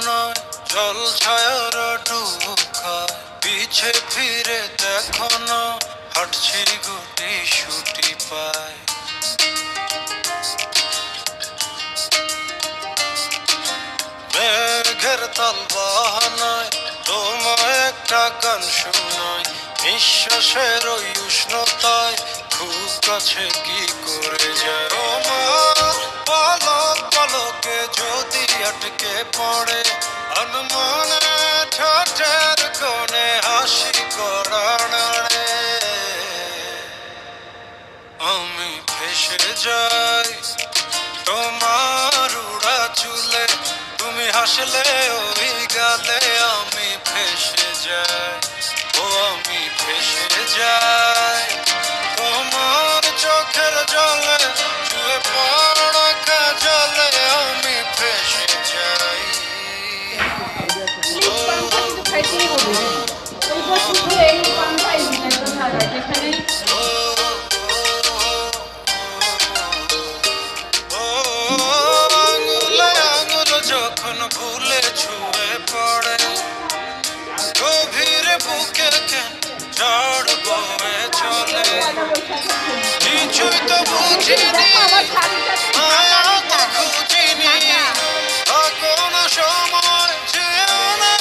নয়, জল ছায়ার ডুকায়। পিছে ফিরে দেখো না, হাঁটছি গুটি সুটি পায়। মেঘের তাল বাহানায় তোমায় একটা গান শোনায়। নিঃশ্বাসের ওই উষ্ণতায় খুব কাছে কি করে যায়। তোমার পলক পলকে যদি আটকে পড়ে, আনমনে ঠোঁটের কোণে হাসি করা নাড়ে। আমি ভেসে যাই তোমার উড়া চুলে, তুমি হাসলে ওই গালে। আমি ভেসে যাই, ও আমি ভেসে যাই তোমার চোখের জলে, ছুঁয়ে পড়া কাজলে। আমি ভেসে যাই। যখন ভুলে ছুঁয়ে পড়ে, গভীরে বুকে কেন ঝড় বয়ে চলে। কিছুই তো বুঝিনি, মায়া তো খুঁজিনি, কোনো সময় যেও না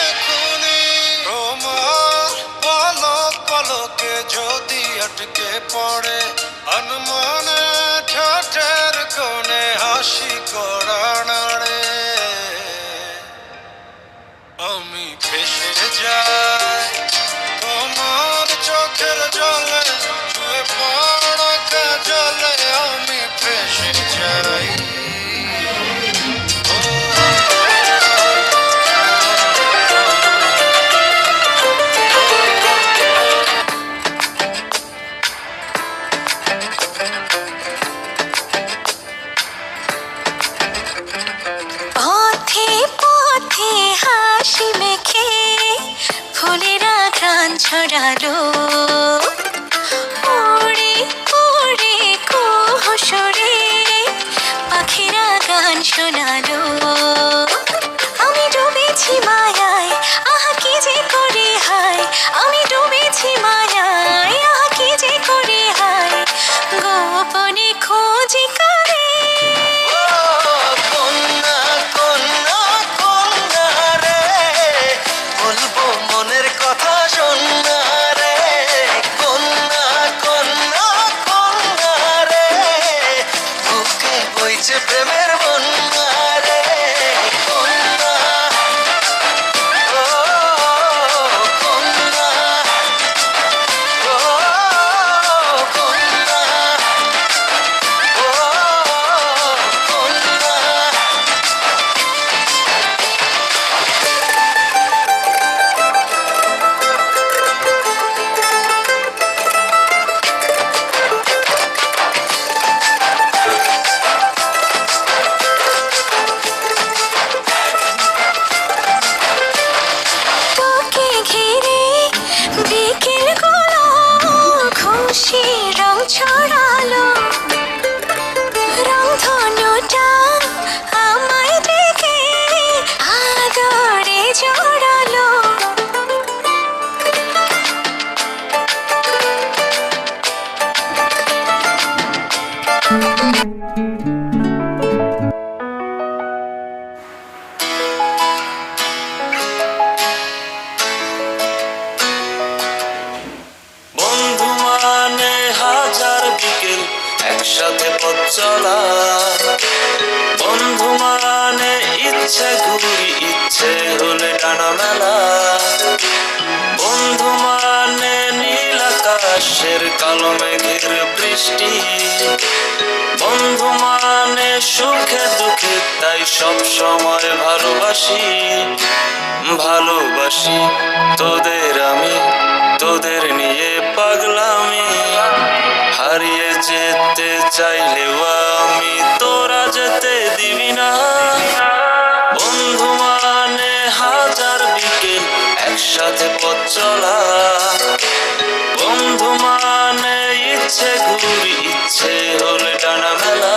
এখনি। তোমার পলক পলকে যদি আটকে পড়ে, আনমনে ঠোঁটের কোণে হাসি করা নাড়ে। আমি ভেসে যাই তোমার চোখের জলে, ছুঁয়ে পড়া কাজলে। আমি ভেসে যাই। পথে পথে হাসি মেখে ফুলেরা ঘ্রাণ ছড়ালো, উড়ে উড়ে কুহুসরে পাখিরা গান শোনালো। আমি ডুবেছি মায়ায়, আহা কি যে করি হায়। আমি ডুবেছি মায়ায়, আহা কি যে করি হায়। গোপনে খোঁজি করে মনের কথা শোনা রে, কন্যা কন্যা কন্যা রে, বুকে বইছে প্রেমের বন্যা রে। কন্যা ও কন্যা, ও কন্যা, ও কন্যা। তোকে ঘিরে বিকেল গুলো খুশি রং ছড়ালো। রংধনুটা আমায় ডেকে আদরে জড়ালো। বন্ধু মানে হাজার বিকেল একসাথে পথ চলা। বন্ধু মানে ইচ্ছে ঘুরি, ইচ্ছে হলে টানা মেলা। বন্ধু মানে নীল আকাশের কালো মেঘের বৃষ্টি। বন্ধু মানে সুখে দুঃখে, তাই সব সময় ভালোবাসি। ভালোবাসি তোদের আমি, তোদের নিয়ে পাগলামি। হারিয়ে যেতে চাইলেও আমি, তোরা যেতে দিবি না। বন্ধু মানে হাজার বিকেল একসাথে পথ চলা। বন্ধু মানে ইচ্ছে ঘুরি, ইচ্ছে হলে টানা মেলা।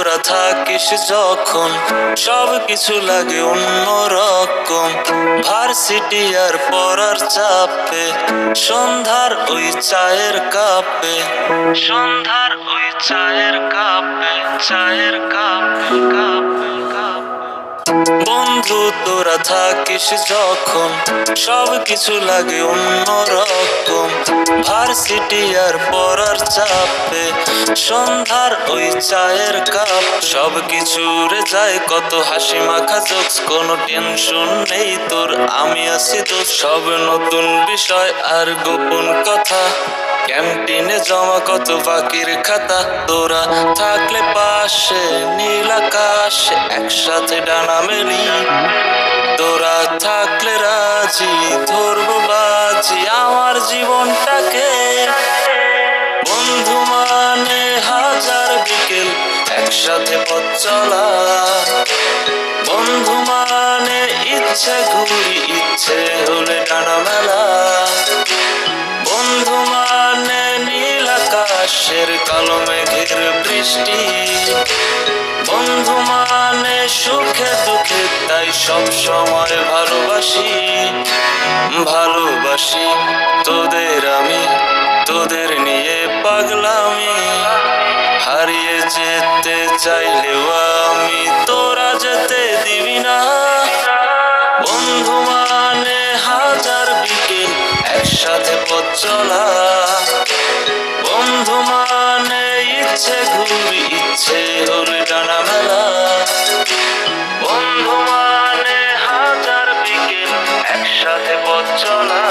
তোরা থাকিস যখন সব কিছু লাগে অন্যরকম। ভার্সিটি আর পড়ার চাপে সন্ধ্যার ওই চায়ের কাপে, সন্ধ্যার ওই চায়ের কাপে, চায়ের কাপে, কাপে, কাপে। বন্ধু তোরা থাকিস যখন সব কিছু লাগে অন্যরকম। ভার্সিটি আর পড়ার চাপে সন্ধ্যার ওই চায়ের কাপ, সব কিছু রে যায় কত হাসি মাখা জোকস, কোনো টেনশন নেই তোর আমি আছি তো। সব নতুন বিষয় আর গোপন কথা, ক্যান্টিনে জমা কত বাকির খাতা। তোরা থাকলে পাশে নীল আকাশে একসাথে ডানা মেলি, তোরা থাকলে রাজি ধরবো বাজি আমার জীবনটাকে। বন্ধু মানে হাজার বিকেল একসাথে পথ চলা, বন্ধু মানে ইচ্ছে ঘুরি ইচ্ছে হলে ডানা মেলা। বন্ধু মানে নীল আকাশের কালো মেঘের বৃষ্টি, বন্ধু মানে সুখে দুঃখে তাই সব সময় ভালোবাসি, ভালোবাসি তোদের আমি, তোদের নিয়ে পাগলামি। হারিয়ে যেতে চাইলেও আমি তোরা যেতে দিবি না। বন্ধু মানে হাজার বিকেল একসাথে পথ চলা, বন্ধু মানে ইচ্ছে ঘুরি ইচ্ছে হলে ডানা মেলা। বন্ধু মানে হাজার বিকেল একসাথে পথ চলা।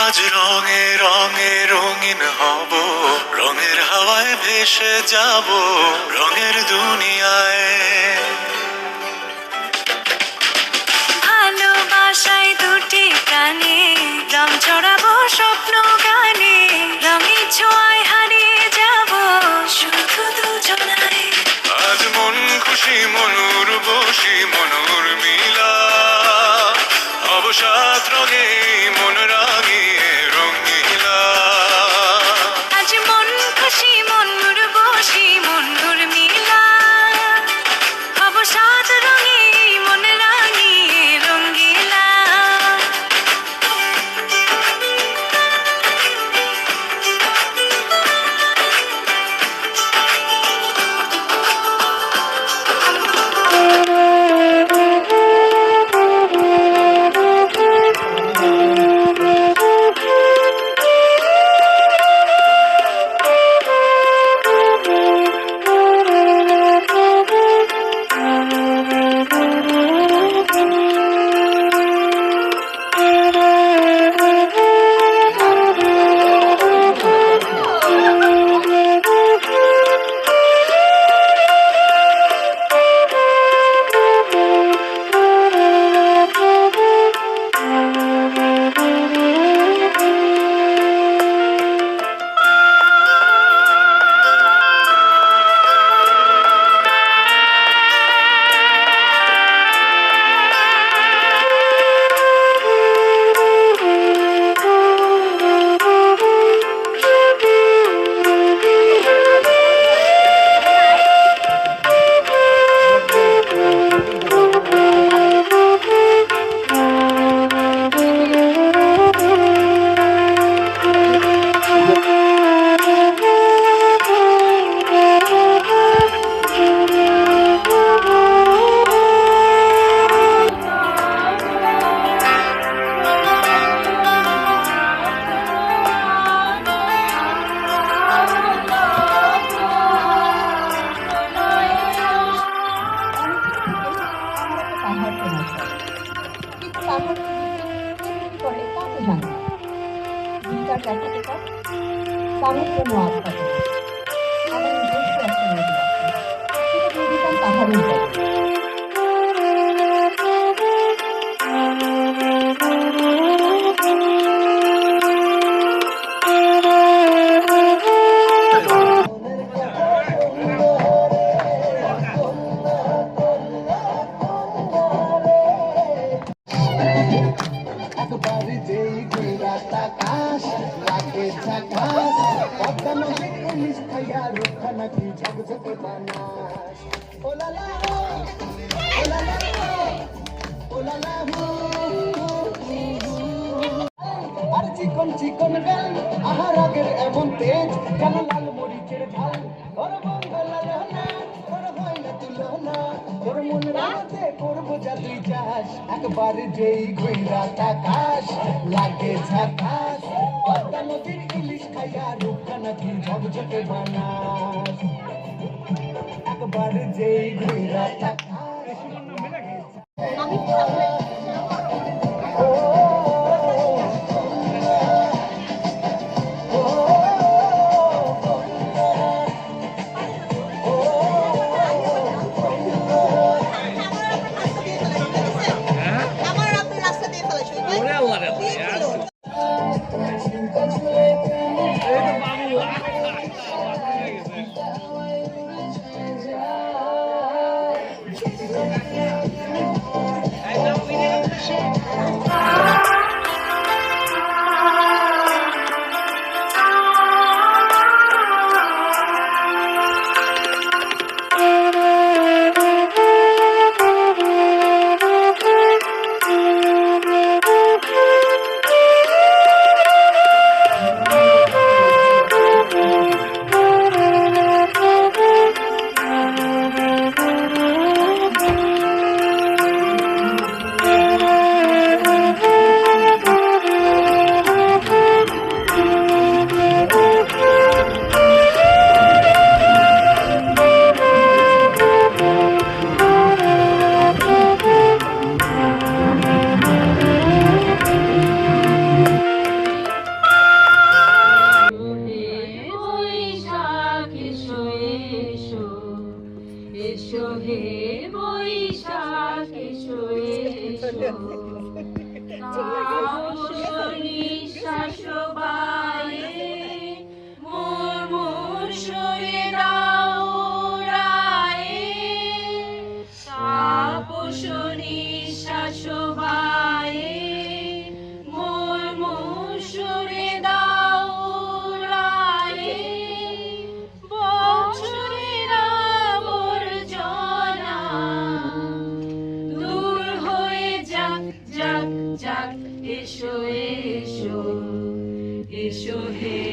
আজ রঙে রঙে রঙিন হব, রঙের হাওয়ায় ভেসে যাব রঙের দুনিয়ায়। ভালোবাসায় দুটি প্রাণে রং ছড়াবো স্বপ্ন গানে, রঙের ছোঁয়ায় হারিয়ে যাব শুধু দুজনায়। আজ মন খুশি মনুর বসি মনুর মিলা, অবসাদ রঙে মন রাঙিয়ে রঙিলা। আজ মন খুশি মনুর বসি মনুর মিলা, অবসাদ রঙে মন রাঙিয়ে রঙ্গিলা। কামের জন্য আস্থা করি। আমার নিজস্ব একটা নদী আছে, সেটা দিয়ে দিতাম পাহাড়ের জল। যেই ঘুরা তাকাস লাগে ঝাকাস পদ্মা নদীর ইলিশ খাইয়া রুখা নাকি ঝকঝকে বানাস ওলালা ওলালা ওলালা আর চিকন চিকন গাল আহার আগের এমন তেজ কেন লাল মরিচের ঝাল ওর বঙ্গলা রহনা ওর হয় না তুলনা তোর মন রাতে করবো যা তুই চাস একবার যেই ঘুরা তাকাস লাগে ঝাকাস পদ্মা নদীর ইলিশ খাইয়া রুখা নাকি ঝকঝকে বানাস একবার যেই ঘুরা তাকাস এসো হে বৈশাখ এসো এসো শাসবায়ে মোর মোর সরে দাও রায়ে তাপসনি শাসবায়ে মোর মোর সরে দাও রায়ে বছরের আবর্জনা দূর হয়ে যাক যাক যাক এসো এসো এসো হে